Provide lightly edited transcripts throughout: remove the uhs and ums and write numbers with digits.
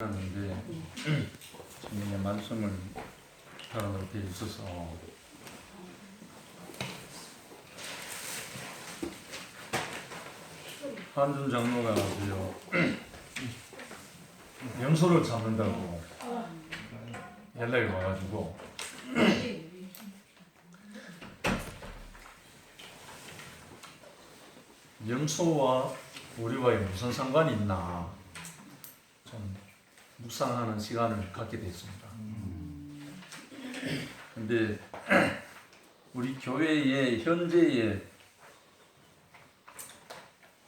하는데 주님의 말씀을 하라고 되어 있어서 한준 장로가 염소를 잡는다고 연락이 와가지고 염소와 우리와의 무슨 상관이 있나 좀 묵상하는 시간을 갖게 됐습니다. 근데 우리 교회의 현재의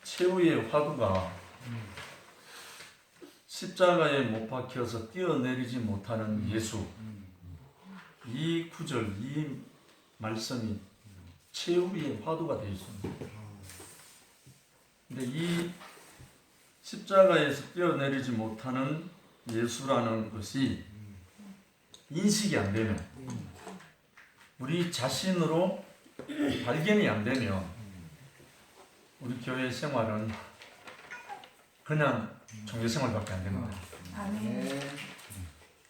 최후의 화두가 십자가에 못 박혀서 뛰어내리지 못하는 예수, 이 구절, 이 말씀이 최후의 화두가 되어 있습니다. 근데 이 십자가에서 뛰어내리지 못하는 예수라는 것이 인식이 안 되면, 우리 자신으로 발견이 안 되면 우리 교회 생활은 그냥 종교 생활밖에 안 됩니다.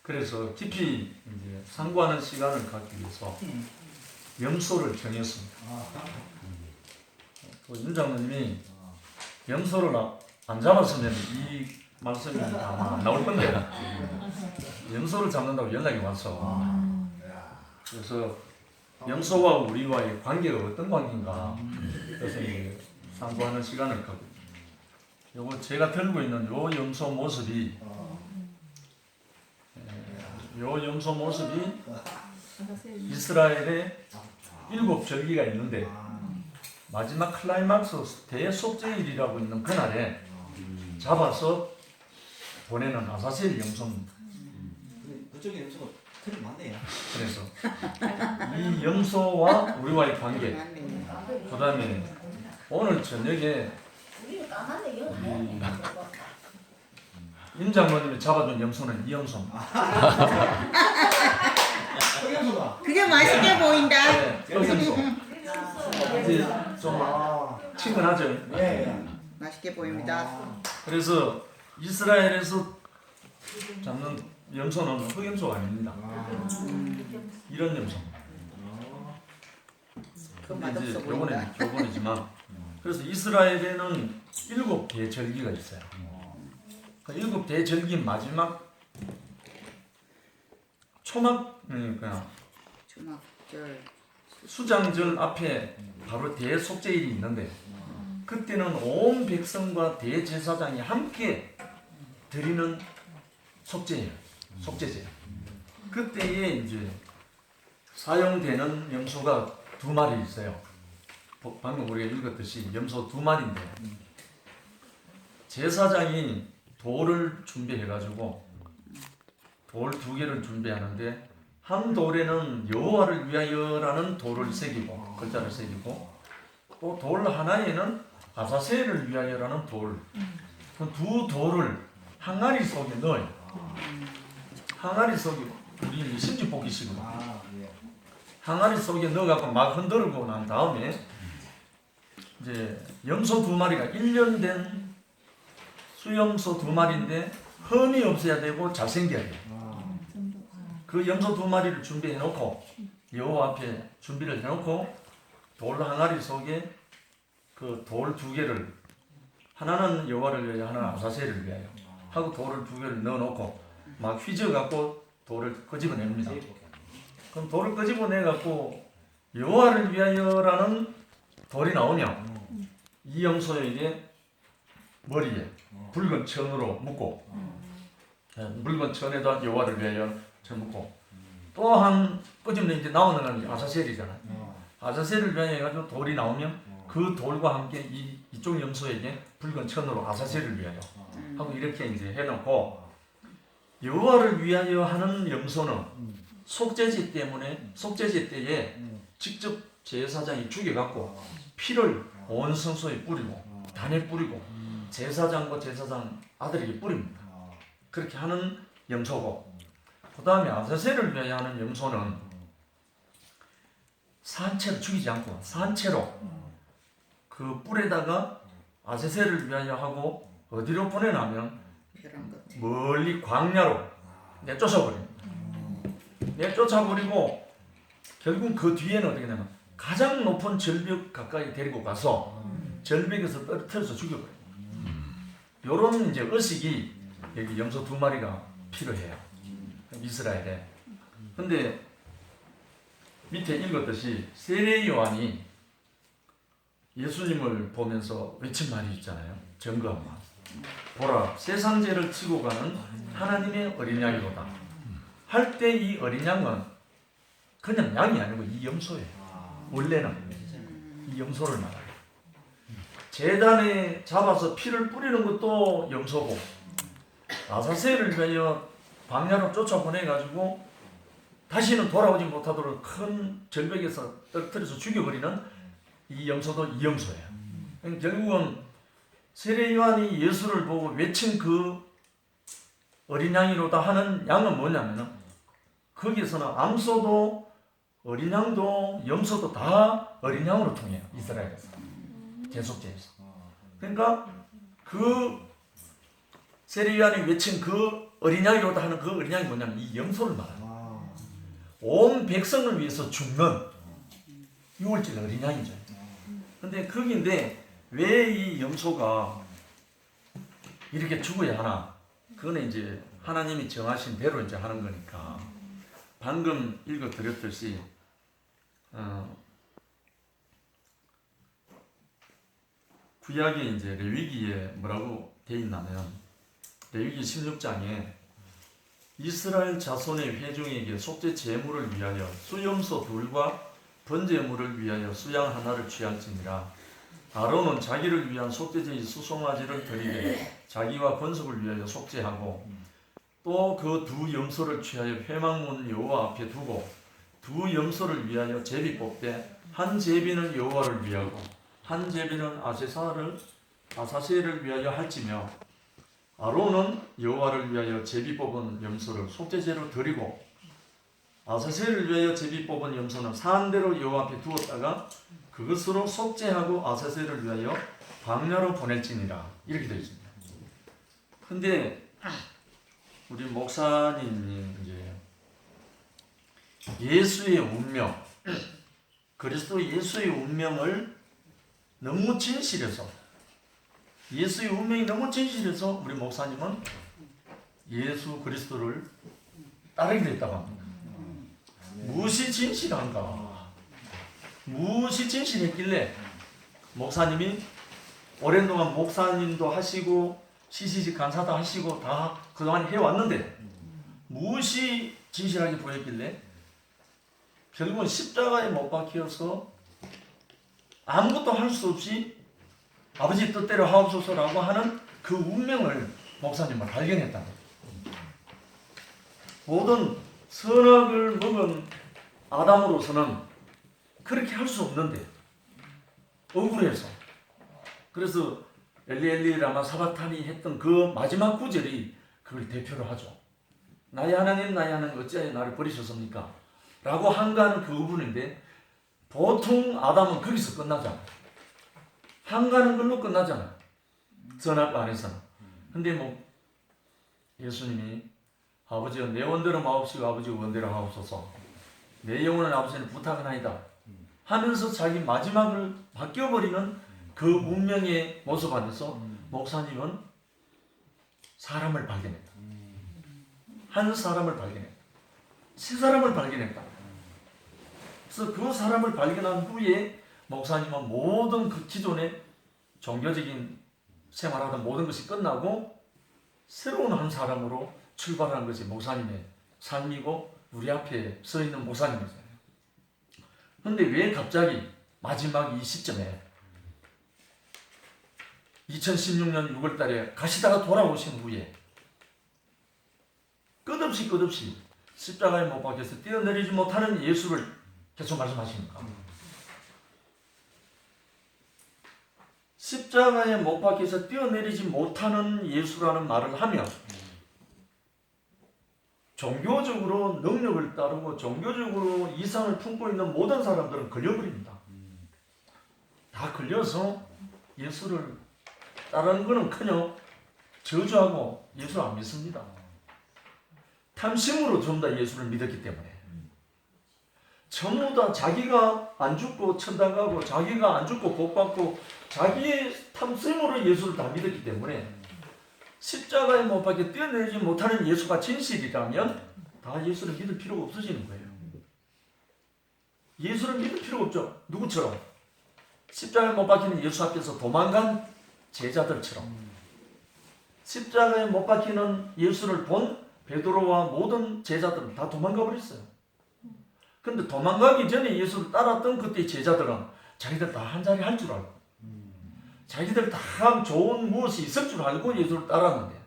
그래서 깊이 이제 상고하는 시간을 갖기 위해서 염소를 정했습니다. 윤 장로님이 염소를 안 잡았으면 이 말씀이 아마 안 나올 건데 염소를 잡는다고 연락이 와서, 그래서 염소와 우리와의 관계가 어떤 관계인가, 그래서 이제 상고하는 시간을 갖고, 요거 제가 들고 있는 요 염소 모습이 이스라엘에 7절기가 있는데 마지막 클라이막스 대속죄일이라고 있는 그날에 잡아서 보내는 아사셀 염소입니다. 그쪽에 염소가 틀이 많네요. 그래서 이 염소와 우리와의 관계, 그 다음에 오늘 저녁에 임 장로님이 잡아준 염소는 이 염소입니다. 흑염소가. 그게 맛있게 보인다. 네, 흑염소. 이제 좀 친근하죠. 네. 맛있게 보입니다. 그래서 이스라엘에서 잡는 염소는 흑염소가 아닙니다. 이런 염소. 그 이제 맛없어 요번에 보인다. 교본이지만, 그래서 이스라엘에는 7대절기가 있어요. 그 7대절기 마지막 그냥 주막절. 수장절 앞에 바로 대속죄일이 있는데, 그때는 온 백성과 대제사장이 함께 드리는 속죄예요. 속죄제. 그때에 이제 사용되는 염소가 2마리 있어요. 방금 우리가 읽었듯이 염소 2마리인데, 제사장이 돌을 준비해가지고 돌 2개를 준비하는데, 한 돌에는 여호와를 위하여라는 돌을 새기고, 글자를 새기고, 또 돌 하나에는 아사셀을 위하여라는 돌, 그 2 돌을 항아리 속에 넣어요. 항아리 속에, 우리 심지볶이식으로 항아리 속에 넣어갖고 막 흔들고 난 다음에 이제 염소 2마리가 1년 된 수염소 2마리인데 흠이 없어야 되고 잘생겨야 돼요. 그 염소 2마리를 준비해 놓고 여호와 앞에 준비를 해놓고 돌 항아리 속에 그 돌 2개를, 하나는 여호와를 위하여 하나는 아사셀을 위하여 하고 돌을 2개를 넣어놓고 막 휘저어갖고 돌을 끄집어냅니다. 그럼 돌을 끄집어내갖고 여호와를 위하여라는 돌이 나오면 이 염소에게 머리에 붉은 천으로 묶고, 붉은 천에다 여호와를 위하여 쳐묶고, 또 한 끄집내 이제 나오는 건 아사셀이잖아요. 아사셀을 위하여 해가지고 돌이 나오면 그 돌과 함께 이쪽 염소에게 붉은 천으로 아사셀을 위하여 하고 이렇게 이제 해놓고, 여호와를 위하여 하는 염소는 속죄제 때문에, 속죄제 때에 직접 제사장이 죽여갖고 피를 온 성소에 뿌리고 단에 뿌리고 제사장과 제사장 아들에게 뿌립니다. 그렇게 하는 염소고, 그 다음에 아사셀을 위하여 하는 염소는 산채로 죽이지 않고 산채로 그 뿔에다가 아사셀을 위하여 하고 어디로 보내냐면 그런 것 같아. 멀리 광야로 내쫓아버립니다. 내쫓아버리고 결국 그 뒤에는 어떻게 되냐면 가장 높은 절벽 가까이 데리고 가서 절벽에서 떨어뜨려서 죽여버려요. 요런 이제 의식이 여기 염소 2마리가 필요해요. 이스라엘에. 근데 밑에 읽었듯이 세례 요한이 예수님을 보면서 외친 말이 있잖아요. 증거한 말. 보라, 세상 죄를 지고 가는 하나님의 어린 양이로다. 할 때 이 어린 양은 그냥 양이 아니고 이 염소예요. 원래는 이 염소를 말해요. 제단에 잡아서 피를 뿌리는 것도 염소고, 아사세를 위하여 광야로 쫓아보내가지고 다시는 돌아오지 못하도록 큰 절벽에서 떨어뜨려서 죽여버리는 이 염소도 이 염소예요. 결국은 세례 요한이 예수를 보고 외친 그 어린 양이로다 하는 양은 뭐냐면은 거기에서는 암소도 어린 양도 염소도 다 어린 양으로 통해요. 이스라엘에서 계속제에서. 그러니까 그 세례 요한이 외친 그 어린 양이로다 하는 그 어린 양이 뭐냐면 이 염소를 말해요. 온 백성을 위해서 죽는 유월절 어린 양이죠. 근데 거기인데 왜 이 염소가 이렇게 죽어야 하나? 그거는 이제 하나님이 정하신 대로 이제 하는 거니까. 방금 읽어드렸듯이 구약에 이제 레위기에 뭐라고 돼 있냐면 레위기 16장에 이스라엘 자손의 회중에게 속죄 제물을 위하여 수염소 둘과 번제물을 위하여 수양 하나를 취할지니라. 아론은 자기를 위한 속죄제의 수송아지를 드리되 자기와 권속을 위하여 속죄하고 또 그 2 염소를 취하여 회막문 여호와 앞에 두고 2 염소를 위하여 제비 뽑되 한 제비는 여호와를 위하고 한 제비는 아사세를 위하여 할지며 아론은 여호와를 위하여 제비 뽑은 염소를 속죄제로 드리고 아사세를 위하여 제비 뽑은 염소는 산대로 여호와 앞에 두었다가 그것으로 속죄하고 아사세를 위하여 광야로 보낼지니라. 이렇게 되어 있습니다. 근데 우리 목사님이 이제 예수의 운명, 그리스도 예수의 운명을 너무 진실해서 예수의 운명이 너무 진실해서 우리 목사님은 예수 그리스도를 따르게 됐다고 합니다. 무엇이 진실한가? 무엇이 진실했길래 목사님이 오랜 동안 목사님도 하시고 CCC 간사도 하시고 다 그동안 해왔는데 무엇이 진실하게 보였길래 결국은 십자가에 못 박혀서 아무것도 할 수 없이 아버지 뜻대로 하옵소서라고 하는 그 운명을 목사님은 발견했다는 거예요. 모든 선악을 먹은 아담으로서는 그렇게 할 수 없는데 억울해서 그래서 엘리 라마 사바타니 했던 그 마지막 구절이 그걸 대표로 하죠. 나의 하나님 나의 하나님 어찌하여 나를 버리셨습니까? 라고 한가하는 그 부분인데 보통 아담은 거기서 끝나잖아. 한가하는 걸로 끝나잖아. 선악 안에서는. 근데 뭐 예수님이 아버지여 내 원대로 마옵시고 아버지 원대로 하옵소서 내 영혼은 아버지는 부탁하나이다 하면서 자기 마지막을 바뀌어버리는 그 운명의 모습 안에서 목사님은 사람을 발견했다. 한 사람을 발견했다. 세 사람을 발견했다. 그래서 그 사람을 발견한 후에 목사님은 모든 그 기존의 종교적인 생활하던 모든 것이 끝나고 새로운 한 사람으로 출발하는 것이 목사님의 삶이고 우리 앞에 서 있는 목사님이잖아요. 그런데 왜 갑자기 마지막 이 시점에 2016년 6월 달에 가시다가 돌아오신 후에 끝없이 십자가에 못 박혀서 뛰어내리지 못하는 예수를 계속 말씀하십니까? 십자가에 못 박혀서 뛰어내리지 못하는 예수라는 말을 하면 종교적으로 능력을 따르고 종교적으로 이상을 품고 있는 모든 사람들은 걸려버립니다. 다 걸려서 예수를 따르는 것은커녕 저주하고 예수를 안 믿습니다. 탐심으로 전부 다 예수를 믿었기 때문에. 전부 다 자기가 안 죽고 천당 가고 자기가 안 죽고 복 받고 자기의 탐심으로 예수를 다 믿었기 때문에 십자가에 못 박혀 뛰어내리지 못하는 예수가 진실이라면 다 예수를 믿을 필요가 없어지는 거예요. 예수를 믿을 필요가 없죠. 누구처럼? 십자가에 못 박히는 예수 앞에서 도망간 제자들처럼. 십자가에 못 박히는 예수를 본 베드로와 모든 제자들은 다 도망가 버렸어요. 근데 도망가기 전에 예수를 따랐던 그때 제자들은 자기들 다 한 자리 할 줄 알고 자기들 다 좋은 무엇이 있을 줄 알고 예수를 따랐는데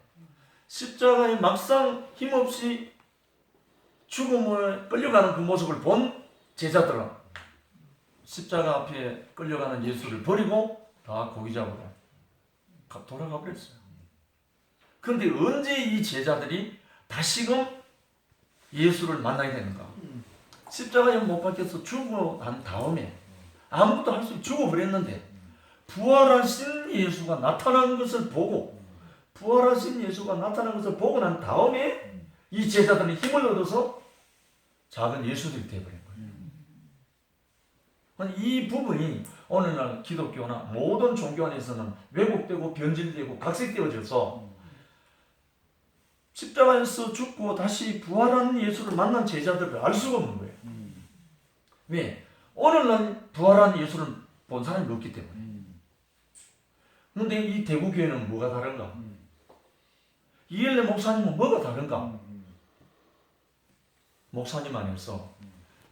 십자가에 막상 힘없이 죽음을 끌려가는 그 모습을 본 제자들은 십자가 앞에 끌려가는 예수를 버리고 다 고기 잡으러 돌아가 버렸어요. 그런데 언제 이 제자들이 다시금 예수를 만나게 되는가? 십자가에 못 박혀서 죽고 난 다음에 아무것도 할 수 없이 죽어버렸는데 부활하신 예수가 나타난 것을 보고 부활하신 예수가 나타난 것을 보고 난 다음에 이 제자들은 힘을 얻어서 작은 예수들이 되어버린 거예요. 이 부분이 오늘날 기독교나 모든 종교 안에서는 왜곡되고 변질되고 각색되어져서 십자가에서 죽고 다시 부활하는 예수를 만난 제자들을 알 수가 없는 거예요. 왜? 오늘날 부활한 예수를 본 사람이 없기 때문에. 그런데 이 대구교회는 뭐가 다른가? 이엘레 목사님은 뭐가 다른가? 목사님 안에서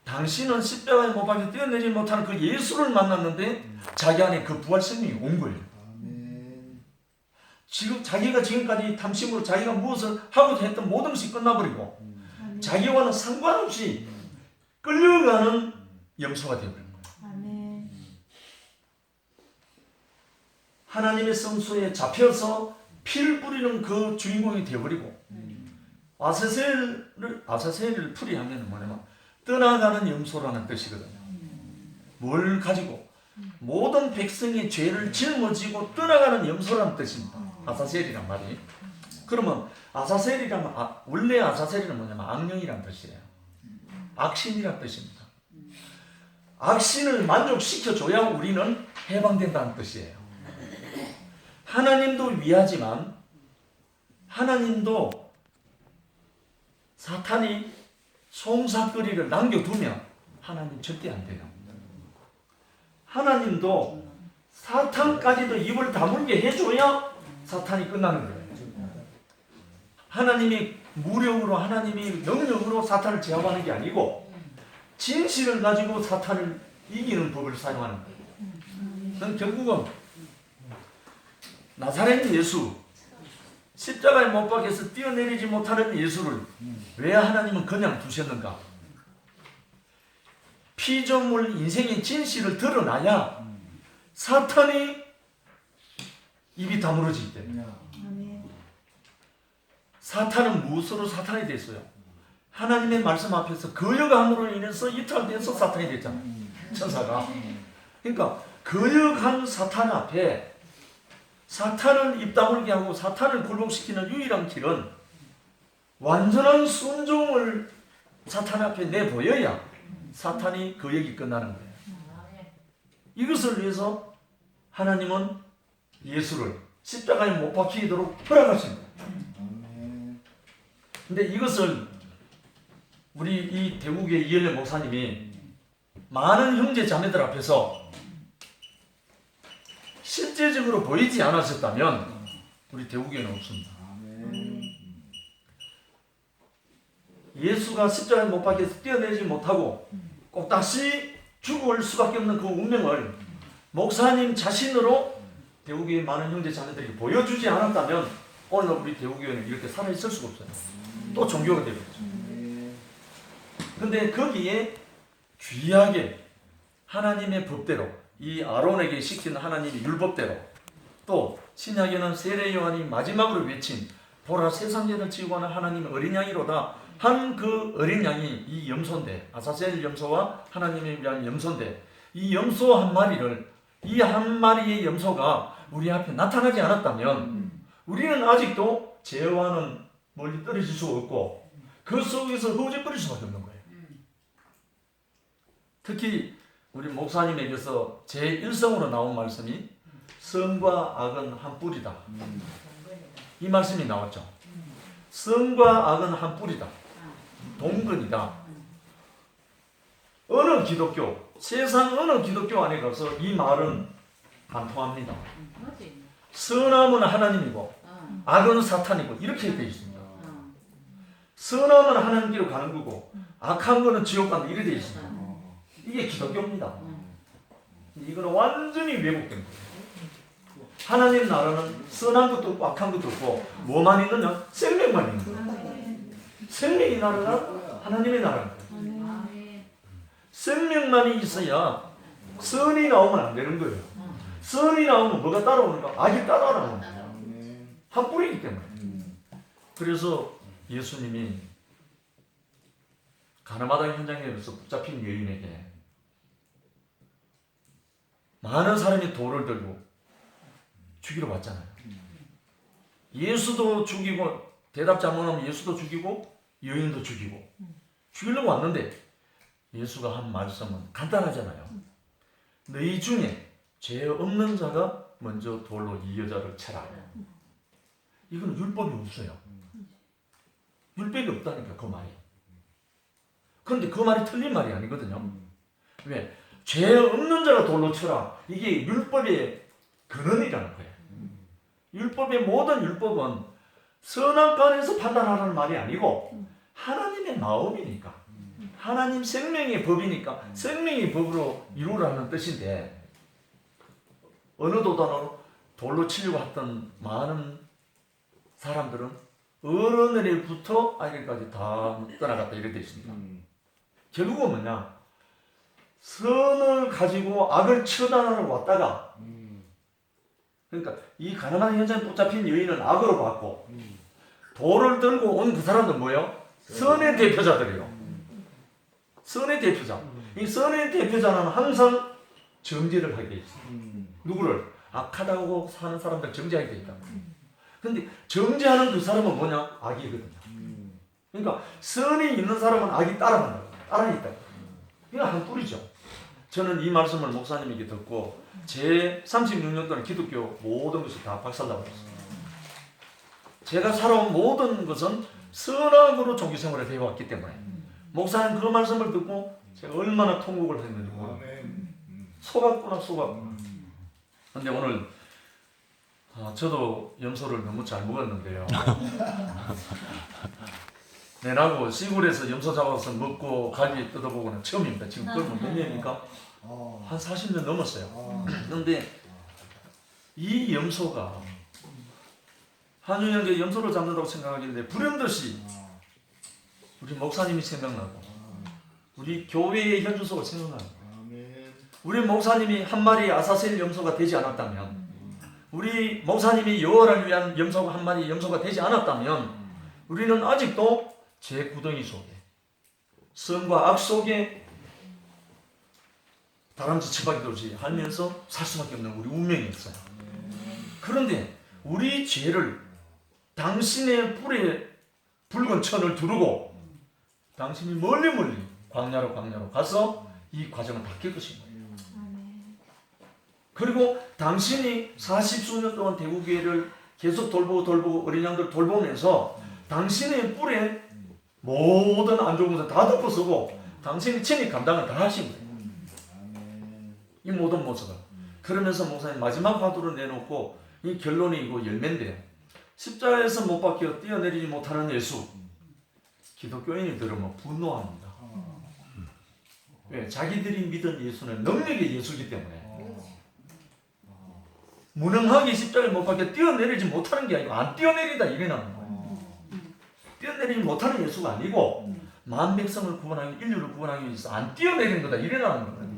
당신은 십자가에 못 박혀 뛰어내리지 못하는 그 예수를 만났는데 자기 안에 그 부활 생명이 온 거예요. 지금 자기가 지금까지 탐심으로 자기가 무엇을 하고자 했던 모든 것이 끝나버리고 자기와는 상관없이 끌려가는 염소가 되어버린 거예요. 하나님의 성소에 잡혀서 피를 뿌리는 그 주인공이 되어버리고 아사셀을 풀이하면 뭐냐면 떠나가는 염소라는 뜻이거든요. 뭘 가지고 모든 백성의 죄를 짊어지고 떠나가는 염소라는 뜻입니다. 아사셀이란 말이. 그러면 아사셀이란 원래 아사셀이란 뭐냐면 악령이란 뜻이에요. 악신이란 뜻입니다. 악신을 만족시켜줘야 우리는 해방된다는 뜻이에요. 하나님도 위하지만 하나님도 사탄이 송사거리를 남겨두면 하나님 절대 안 돼요. 하나님도 사탄까지도 입을 다물게 해줘야 사탄이 끝나는 거예요. 하나님이 무력으로 하나님이 능력으로 사탄을 제압하는 게 아니고 진실을 가지고 사탄을 이기는 법을 사용하는 거예요. 결국은 나사렛 예수 십자가에 못 박혀서 뛰어내리지 못하는 예수를 왜 하나님은 그냥 두셨는가? 피조물 인생의 진실을 드러나야 사탄이 입이 다물어지기 때문에. 사탄은 무엇으로 사탄이 됐어요? 하나님의 말씀 앞에서 거역함으로 인해서 이탈돼서 사탄이 됐잖아요. 천사가. 그러니까 거역한 사탄 앞에 사탄을 입 다물게 하고 사탄을 굴복시키는 유일한 길은 완전한 순종을 사탄 앞에 내보여야 사탄이 거역이 끝나는 거예요. 이것을 위해서 하나님은 예수를 십자가에 못 박히도록 허락하신 거예요. 근데 이것을 우리 이 대구교회 이엘레 목사님이 많은 형제 자매들 앞에서 실제적으로 보이지 않았었다면 우리 대구교회는 없습니다. 예수가 십자가에 못 박혀서 뛰어내지 못하고 꼭 다시 죽을 수밖에 없는 그 운명을 목사님 자신으로 대구교회 많은 형제 자매들이 보여주지 않았다면 오늘 우리 대구교회는 이렇게 살아있을 수가 없어요. 또 종교가 되겠죠. 근데 거기에 귀하게 하나님의 법대로 이 아론에게 시킨 하나님의 율법대로 또 신약에는 세례 요한이 마지막으로 외친 보라 세상 죄를 지고 하는 하나님의 어린 양이로다 한 그 어린 양이 이 염소인데 아사셀 염소와 하나님에 위한 염소인데 이 염소 한 마리를 이 한 마리의 염소가 우리 앞에 나타나지 않았다면 우리는 아직도 죄와는 멀리 떨어질 수 없고 그 속에서 허우적거릴 수밖에 없는 거예요. 특히 우리 목사님에게서 제1성으로 나온 말씀이 선과 악은 한 뿌리다. 이 말씀이 나왔죠. 선과 악은 한 뿌리다. 동근이다. 어느 기독교, 세상 어느 기독교 안에 가서 이 말은 안 통합니다. 선함은 하나님이고 악은 사탄이고 이렇게 되어 있습니다. 선함은 하나님께로 가는 거고 악한 거는 지옥 간다 이렇게 되어 있습니다. 이게 기독교입니다. 이거는 완전히 왜곡된 거예요. 하나님 나라는 선한 것도 없고 악한 것도 없고 뭐만 있느냐? 생명만 있는 거예요. 생명이 나라가 하나님의 나라인 거예요. 생명만이 있어야 선이 나오면 안 되는 거예요. 선이 나오면 뭐가 따라오는가? 악이 따라오는 거예요. 한 뿌리이기 때문에. 그래서 예수님이 가나마당 현장에서 붙잡힌 여인에게 많은 사람이 돌을 들고 죽이러 왔잖아요. 예수도 죽이고 대답 잘못하면 예수도 죽이고 여인도 죽이고 죽이려고 왔는데 예수가 한 말씀은 간단하잖아요. 너희 중에 죄 없는 자가 먼저 돌로 이 여자를 쳐라. 이건 율법이 없어요. 율법이 없다니까 그 말이. 그런데 그 말이 틀린 말이 아니거든요. 왜? 죄 없는 자가 돌로 쳐라. 이게 율법의 근원이라는 거예요. 율법의 모든 율법은 선악간에서 판단하라는 말이 아니고 하나님의 마음이니까 하나님 생명의 법이니까 생명의 법으로 이루라는 뜻인데 어느 도단으로 돌로 치려고 했던 많은 사람들은 어른에부터 아이들까지 다 떠나갔다 이렇게 되어 있습니다. 결국은 뭐냐? 선을 가지고 악을 처단하러 왔다가 그러니까 이 가나안 현장에 붙잡힌 여인은 악으로 봤고 돌을 들고 온 그 사람들 뭐예요? 선의 대표자들이에요. 선의 대표자. 이 선의 대표자는 항상 정죄를 하게 돼 있어요. 누구를? 악하다고 사는 사람들 정죄하게 돼 있다. 근데 정죄하는 그 사람은 뭐냐? 악이거든요. 그러니까 선이 있는 사람은 악이 따라간다. 따라있다. 이거 한 뿌리죠. 저는 이 말씀을 목사님에게 듣고 제 36년 동안 기독교 모든 것을 다 박살나버렸어요. 제가 살아온 모든 것은 선악으로 종교생활을 해왔기 때문에 목사님 그 말씀을 듣고 제가 얼마나 통곡을 했는지 모릅니다. 속았구나 속았구나. 근데 오늘 저도 염소를 너무 잘 먹었는데요. 내라고 시골에서 염소 잡아서 먹고 갈비 뜯어보고는 처음입니다. 지금 그러면 몇 년입니까? 한 40년 넘었어요. 그런데 이 염소가 한유형제 염소를 잡는다고 생각하길래 불현듯이 우리 목사님이 생각나고 우리 교회의 현주소가 생각나고 우리 목사님이 한 마리 아사셀 염소가 되지 않았다면 우리 목사님이 여호와를 위한 염소가 한 마리 염소가 되지 않았다면 우리는 아직도 제 구덩이 속에 선과 악 속에 다람쥐 치바기 돌지 하면서 살 수밖에 없는 우리 운명이었어요. 그런데 우리 죄를 당신의 불에 붉은 천을 두르고 당신이 멀리 광야로 가서 이 과정을 다 겪으신 거예요. 그리고 당신이 40수년 동안 대구교회를 계속 돌보고 어린 양들 돌보면서 당신의 뿔에 모든 안 좋은 것을 다 덮어쓰고 당신이 친히 감당을 다 하신 거예요. 이 모든 모습을. 그러면서 목사님 마지막 화두를 내놓고 이 결론이 이거 열매인데 십자가에서 못 박혀 뛰어내리지 못하는 예수. 기독교인이 들으면 분노합니다. 왜? 자기들이 믿은 예수는 능력의 예수이기 때문에 무능하게 십자가에 못 박혀 뛰어내리지 못하는 게 아니고 안 뛰어내린다 이래 나는 거예요. 뛰어내리지 못하는 예수가 아니고 만 백성을 구원하기 인류를 구원하기 위해서 안 뛰어내리는 거다 이래 나는 거예요.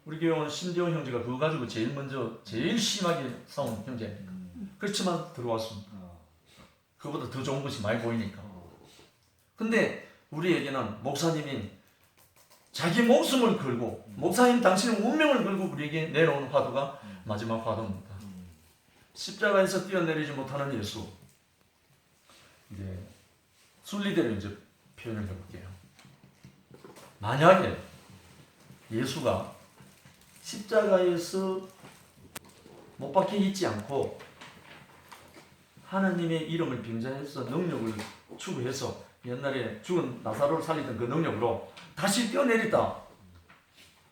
우리 교회는 신재원 형제가 그거 가지고 제일 심하게 싸운 형제니까. 그렇지만 들어왔습니다. 그보다 더 좋은 것이 많이 보이니까. 근데 우리에게는 목사님이 자기 목숨을 걸고 목사님 당신의 운명을 걸고 우리에게 내놓은 화두가 마지막 화두입니다. 십자가에서 뛰어내리지 못하는 예수. 이제 순리대로 이제 표현을 해볼게요. 만약에 예수가 십자가에서 못 박혀 있지 않고 하나님의 이름을 빙자해서 능력을 추구해서 옛날에 죽은 나사로를 살리던 그 능력으로 다시 뛰어내렸다.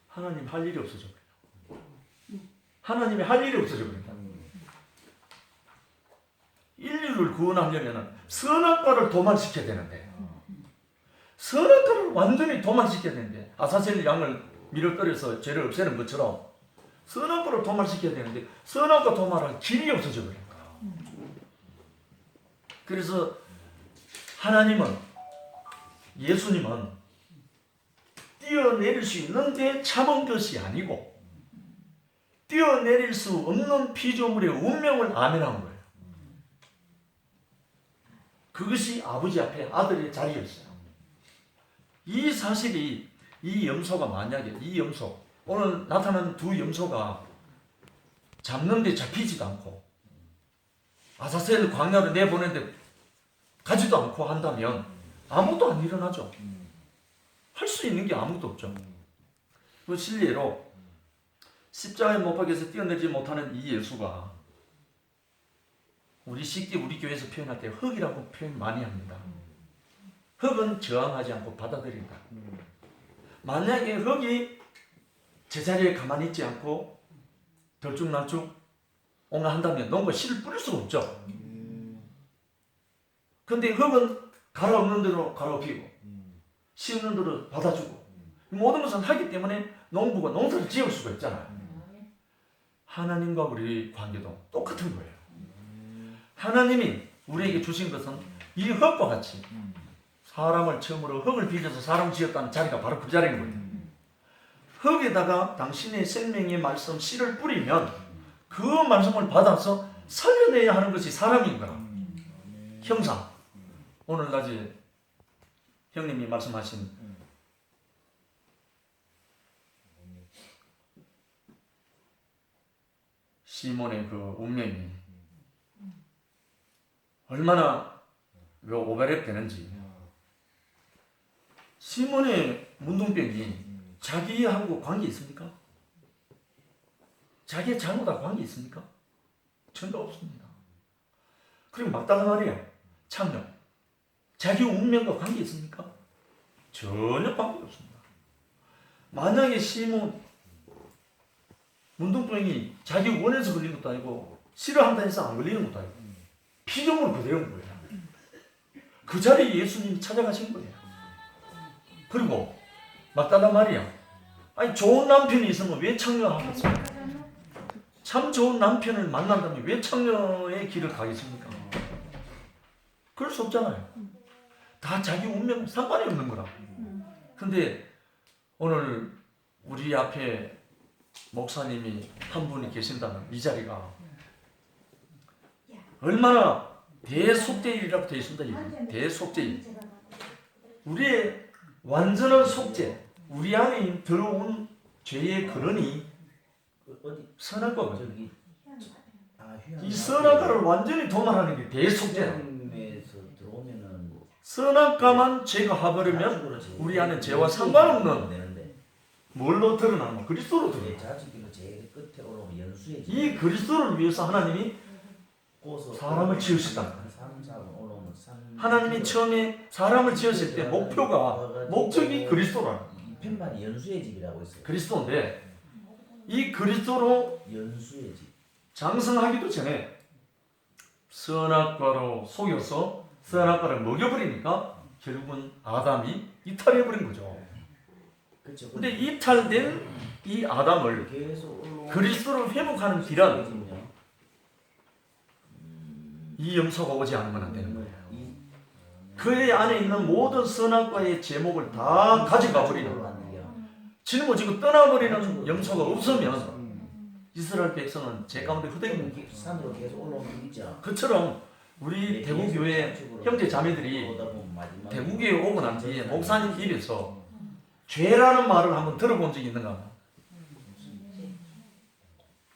하나님 할 일이 없어져 버려요. 하나님이 할 일이 없어져 버린다. 인류를 구원하려면 선악과를 도말시켜야 되는데 선악과를 완전히 도말시켜야 되는데 아사셀 양을 밀어버려서 죄를 없애는 것처럼 선악과를 도말시켜야 되는데 선악과 도말할 길이 없어져 버린 거야. 그래서 하나님은 예수님은 뛰어내릴 수 있는데 참은 것이 아니고 뛰어내릴 수 없는 피조물의 운명을 아멘한 거예요. 그것이 아버지 앞에 아들의 자리였어요. 이 사실이 이 염소가 만약에 이 염소 오늘 나타난 두 염소가 잡는데 잡히지도 않고 아사셀 광야로 내보내는데 가지도 않고 한다면 아무것도 안 일어나죠. 할 수 있는 게 아무것도 없죠. 그 실례로 십자가에 못 박혀서 뛰어내지 못하는 이 예수가 우리 쉽게 우리 교회에서 표현할 때 흙이라고 표현 많이 합니다. 흙은 저항하지 않고 받아들인다. 만약에 흙이 제자리에 가만히 있지 않고 덜쭉날쭉 옹알한다면 농가 씨를 뿌릴 수가 없죠. 근데 흙은 갈아엎는 대로 갈아엎히고 심는 대로 받아주고 모든 것은 하기 때문에 농부가 농사를 지을 수가 있잖아요. 하나님과 우리 관계도 똑같은 거예요. 하나님이 우리에게 주신 것은 이 흙과 같이 사람을 처음으로 흙을 빚어서 사람을 지었다는 자리가 바로 그 자리인 거예요. 흙에다가 당신의 생명의 말씀 씨를 뿌리면 그 말씀을 받아서 살려내야 하는 것이 사람인 거야. 형상. 오늘 낮에 형님이 말씀하신 시몬의 그 운명이 얼마나 오버랩 되는지. 시몬의 문둥병이 자기하고 관계 있습니까? 자기의 잘못하고 관계 있습니까? 전혀 없습니다. 그리고 막다가 말이야. 참여. 자기 운명과 관계 있습니까? 전혀 관계 없습니다. 만약에 시몬 문둥병이 자기 원해서 걸린 것도 아니고 싫어한다 해서 안 걸리는 것도 아니고 피조물 그대로인 거예요. 그 자리에 예수님이 찾아가신 거예요. 그리고 막달라 마리아, 아니 좋은 남편이 있으면 왜 창녀하겠습니까? 참 좋은 남편을 만난다면 왜 창녀의 길을 가겠습니까? 그럴 수 없잖아요. 다 자기 운명 상관이 없는 거라. 근데 오늘 우리 앞에 목사님이 한 분이 계신다는 이 자리가 얼마나 대속죄일이라고 되어 있습니다. 대속죄일. 우리의 완전한 속죄, 우리 안에 들어온 죄의 근원이 선악과거든요. 이 선악과를 완전히 도말하는 게 대속죄야. 선악과만 제거해버리면 우리 안에 죄와 상관없는 뭘로 드러나는 그리스도로 드러나. 이 그리스도를 위해서 하나님이 사람을 지으시다. 하나님이 처음에 사람을 지으실 때 목적이 그리스도라. 편반이 연수의 집이라고 있어요. 그리스도인데 이 그리스도로 연수의 집. 장성하기도 전에 선악과로 속여서 선악과를 먹여버리니까 결국은 아담이 이탈해버린 거죠. 그렇죠. 근데 이탈된 이 아담을 그리스도로 회복하는 길은 이 염소가 오지 않으면 안 되는 거예요. 그의 안에 있는 모든 선악과의 제목을 다 가져가 버리는 짊어지고 떠나버리는 염소가 없으면 이스라엘 백성은 죄 가운데 흩어집니다. 그처럼 우리 대구교회 형제 자매들이 대구교회 오고 난 뒤에 목사님 입에서 죄라는 말을 한번 들어본 적이 있는가?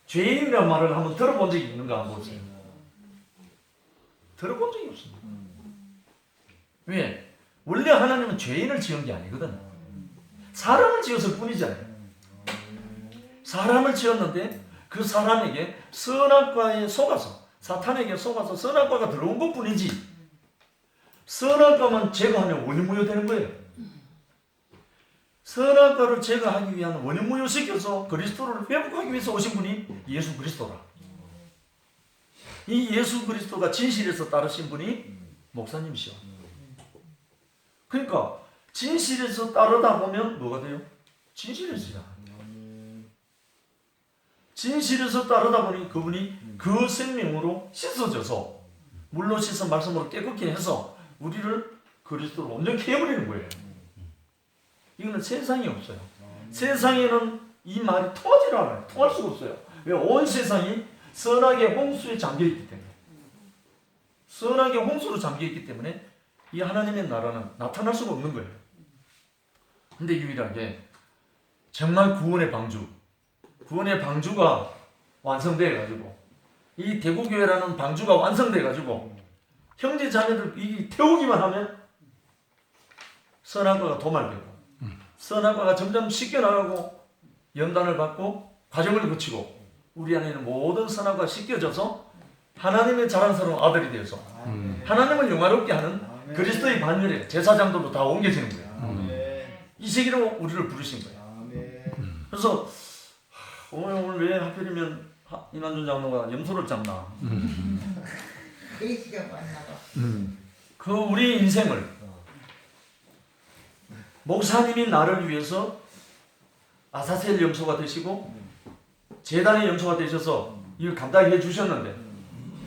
죄인이라는 말을 한번 들어본 적이 있는가 한번 보세요. 들어본 적이 없습니다. 왜? 원래 하나님은 죄인을 지은 게 아니거든. 사람을 지었을 뿐이잖아요. 사람을 지었는데 그 사람에게 선악과에 속아서 사탄에게 속아서 선악과가 들어온 것 뿐이지 선악과만 제거하면 원인무효되는 거예요. 선악과를 제거하기 위한 원인무효시켜서 그리스도를 회복하기 위해서 오신 분이 예수 그리스도라. 이 예수 그리스도가 진실에서 따르신 분이 목사님이시오. 그러니까 진실에서 따르다 보면 뭐가 돼요? 진실에서야. 진실에서 따르다 보니 그분이 그 생명으로 씻어져서 물로 씻어 말씀으로 깨끗게 해서 우리를 그리스도로 온전히 해버리는 거예요. 이거는 세상에 없어요. 세상에는 이 말이 통하지 않아요. 통할 수가 없어요. 왜? 온 세상이 선악의 홍수에 잠겨있기 때문에. 선악의 홍수로 잠겨있기 때문에 이 하나님의 나라는 나타날 수가 없는 거예요. 근데 유일하게 정말 구원의 방주가 완성돼가지고 이 대구교회라는 방주가 완성돼가지고 형제 자매들 이 태우기만 하면 선악과가 도말되고 선악과가 점점 씻겨나가고 연단을 받고 과정을 거치고 우리 안에 있는 모든 선악과가 씻겨져서 하나님의 자랑스러운 아들이 되어서 하나님을 영화롭게 하는 그리스도의 반열에 제사장들로 다 옮겨지는 거예요. 이 시기로 우리를 부르신 거예요. 그래서 오늘 왜 하필이면 이만준 장로가 염소를 잡나? 돼지가 왔나 봐. 그 우리 인생을 목사님이 나를 위해서 아사셀 염소가 되시고 제단의 염소가 되셔서 이걸 감당해 해주셨는데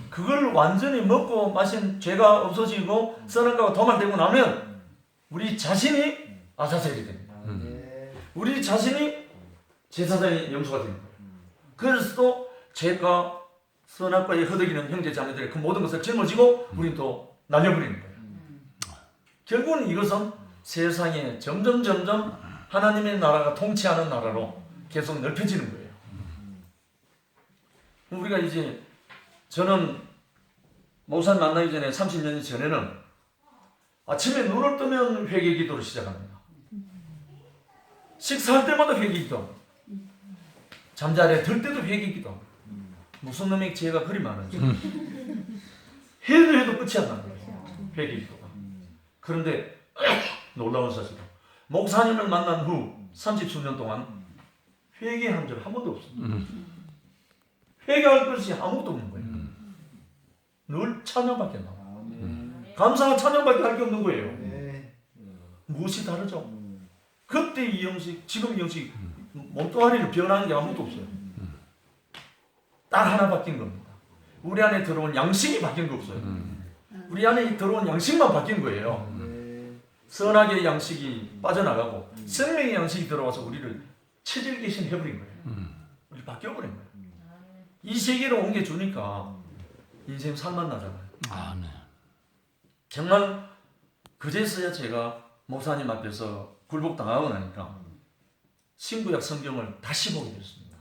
그걸 완전히 먹고 마신 죄가 없어지고 선악과가 도말되고 나면 우리 자신이 아사셀이 됩니다. 우리 자신이 제사장의 염소가 됩니다. 그래서 또 죄가 선악과에 허덕이는 형제 자매들의 그 모든 것을 짊어지고 우리는 또 날려버리는 거예요. 결국은 이것은 세상에 점점 하나님의 나라가 통치하는 나라로 계속 넓혀지는 거예요. 우리가 이제 저는 목사님 만나기 전에 30년 전에는 아침에 눈을 뜨면 회개 기도를 시작합니다. 식사할 때마다 회개 기도, 잠자리에 들 때도 회개 기도. 무슨 놈의 죄가 그리 많은지 해도 끝이 안 나는 거예요. 회개 기도가. 그런데 놀라운 사실은 목사님을 만난 후 30수년 동안 회개한 적 한 번도 없습니다. 회개할 것이 아무것도 없는 거예요. 늘 찬양밖에 안 나와요. 감사한 찬양밖에 할 게 없는 거예요. 무엇이 다르죠? 그때 이 형식, 지금 이 형식 몸뚱아리를 변하는 게 아무것도 없어요. 딱 하나 바뀐 겁니다. 우리 안에 들어온 양식이 바뀐 거 없어요. 우리 안에 들어온 양식만 바뀐 거예요. 선악의 양식이 빠져나가고 생명의 양식이 들어와서 우리를 체질 개신 해버린 거예요. 우리 바뀌어버린 거예요. 이 세계로 옮겨주니까 인생 살만나잖아요. 아멘. 정말 그제서야 제가 목사님 앞에서 굴복당하고 나니까 신구약 성경을 다시 보게 됐습니다.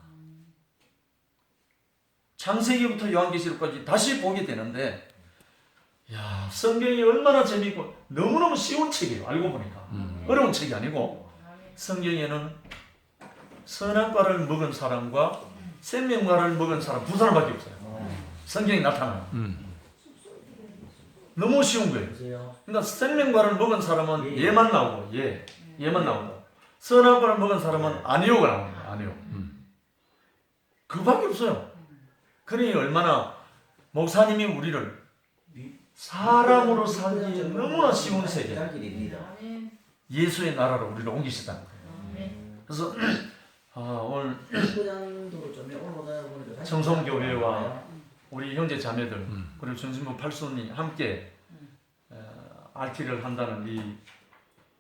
창세기부터 요한계시록까지 다시 보게 되는데 야, 성경이 얼마나 재미있고 너무너무 쉬운 책이에요. 알고 보니까 어려운 책이 아니고 성경에는 선악과를 먹은 사람과 생명과를 먹은 사람 두 사람밖에 없어요. 성경이 나타나요. 너무 쉬운 거예요. 그러니까 생명과를 먹은 사람은 얘만 나오고 얘만 나오고 선악과를 먹은 사람은 아니오가 나오는 거예요. 아니오. 그밖에 없어요. 그러니 얼마나 목사님이 우리를 사람으로 살기 너무나 쉬운 세계 예수의 나라로 우리를 옮기시다는 거예요. 그래서 오늘 청송교회와 우리 형제 자매들 그리고 전신부 팔순이 함께 RT를 한다는 이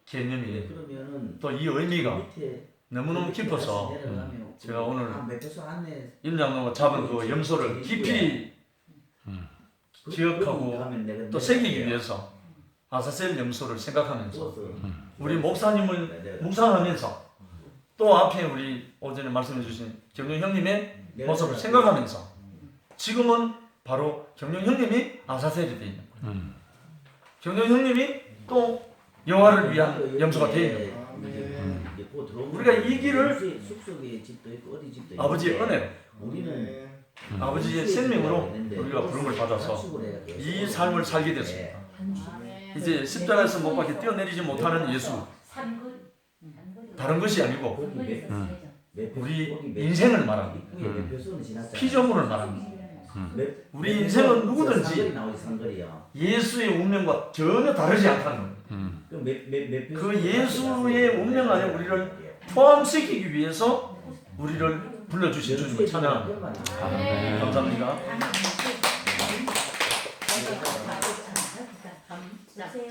개념이 또 이 의미가 너무너무 깊어서 제가 오늘 임장로가 잡은 그 염소를 깊이 기억하고 또 새기기 위해서 아사셀 염소를 생각하면서 우리 목사님을 묵상하면서 또 앞에 우리 오전에 말씀해 주신 경륜 형님의 모습을 생각하면서 지금은 바로 경륜 형님이 아사셀이 되어 있는 거예요. 경륜 형님이 또 여호와를 위한 염소가 되어 있는 거예요. 우리가 이 길을 숲속에 집도 있고 어디 집도 있고 아버지의 은혜로 우리는 아버지의 생명으로 우리가 부름을 받아서 이 삶을 살게 됐습니다. 이제 십자가에서 못 박혀 뛰어내리지 못하는 예수, 다른 것이 아니고 우리 인생을 말합니다. 피조물을 말합니다. 우리 인생은 누구든지 예수의 운명과 전혀 다르지 않다는 겁니다. 그 예수의 운명 안에 우리를 포함시키기 위해서 우리를 불러주신 주님을 찬양합니다. 감사합니다.